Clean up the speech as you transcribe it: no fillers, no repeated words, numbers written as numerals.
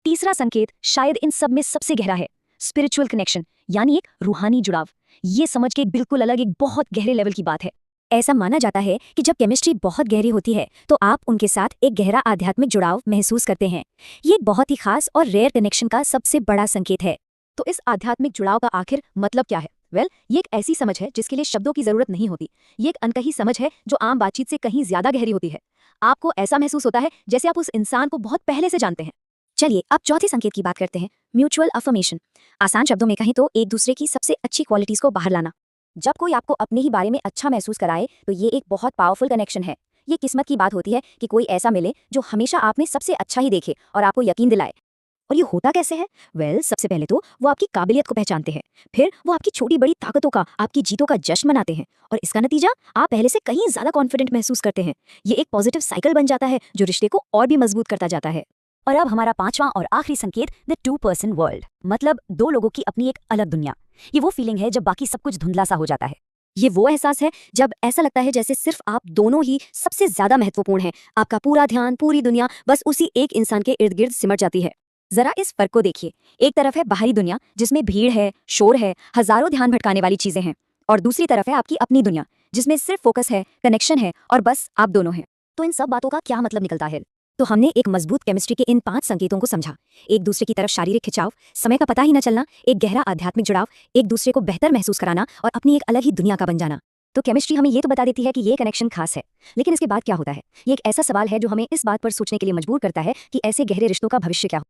तीसरा संकेत शायद इन सब में सबसे गहरा है, स्पिरिचुअल कनेक्शन, यानी एक रूहानी जुड़ाव। ये समझ के बिल्कुल अलग एक बहुत गहरे लेवल की बात है। ऐसा माना जाता है कि जब केमिस्ट्री बहुत गहरी होती है तो आप उनके साथ एक गहरा आध्यात्मिक जुड़ाव महसूस करते हैं। ये एक बहुत ही खास और रेयर कनेक्शन का सबसे बड़ा संकेत है। तो इस आध्यात्मिक जुड़ाव का आखिर मतलब क्या है? ये एक ऐसी समझ है जिसके लिए शब्दों की जरूरत नहीं होती। ये एक अनकही समझ है जो आम बातचीत से कहीं ज्यादा गहरी होती है। आपको ऐसा महसूस होता है जैसे आप उस इंसान को बहुत पहले से जानते हैं। चलिए अब चौथे संकेत की बात करते हैं, म्यूचुअल अफर्मेशन। आसान शब्दों में कहें तो एक दूसरे की सबसे अच्छी क्वालिटीज को बाहर लाना। जब कोई आपको अपने ही बारे में अच्छा महसूस कराए तो ये एक बहुत पावरफुल कनेक्शन है। ये किस्मत की बात होती है कि कोई ऐसा मिले जो हमेशा आप में सबसे अच्छा ही देखे और आपको यकीन दिलाए। और ये होता कैसे है? सबसे पहले तो वो आपकी काबिलियत को पहचानते हैं, फिर वो आपकी छोटी बड़ी ताकतों का, आपकी जीतों का जश्न मनाते हैं, और इसका नतीजा आप पहले से कहीं ज्यादा कॉन्फिडेंट महसूस करते हैं। ये एक पॉजिटिव साइकिल बन जाता है जो रिश्ते को और भी मजबूत करता जाता है। और अब हमारा पांचवा और आखिरी संकेत, द टू पर्सन वर्ल्ड, मतलब दो लोगों की अपनी एक अलग दुनिया। ये वो फीलिंग है जब बाकी सब कुछ धुंधला सा हो जाता है। ये वो एहसास है जब ऐसा लगता है जैसे सिर्फ आप दोनों ही सबसे ज्यादा महत्वपूर्ण हैं। आपका पूरा ध्यान, पूरी दुनिया बस उसी एक इंसान के इर्द गिर्द सिमट जाती है। जरा इस फर्क को देखिए। एक तरफ है बाहरी दुनिया जिसमें भीड़ है, शोर है, हजारों ध्यान भटकाने वाली चीजें हैं, और दूसरी तरफ है आपकी अपनी दुनिया जिसमें सिर्फ फोकस है, कनेक्शन है, और बस आप दोनों हैं। तो इन सब बातों का क्या मतलब निकलता है? तो हमने एक मजबूत केमिस्ट्री के इन 5 संकेतों को समझा। एक दूसरे की तरफ शारीरिक खिंचाव, समय का पता ही न चलना, एक गहरा आध्यात्मिक जुड़ाव, एक दूसरे को बेहतर महसूस कराना, और अपनी एक अलग ही दुनिया का बन जाना। तो केमिस्ट्री हमें ये तो बता देती है कि ये कनेक्शन खास है, लेकिन इसके बाद क्या होता है? ये एक ऐसा सवाल है जो हमें इस बात पर सोचने के लिए मजबूर करता है कि ऐसे गहरे रिश्तों का भविष्य क्या हो।